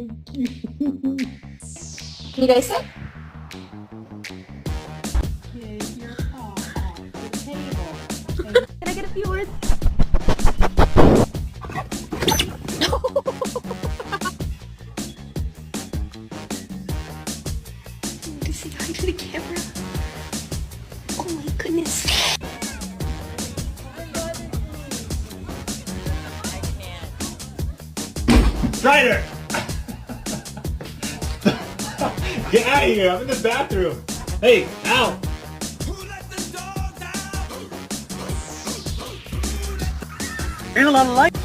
so cute. Can you guys sit? Get your paw off the table. Can I get a few words? Say hi to the camera. Oh my goodness. Strider! Get out of here, I'm in the bathroom. Hey, out! There's a lot of light.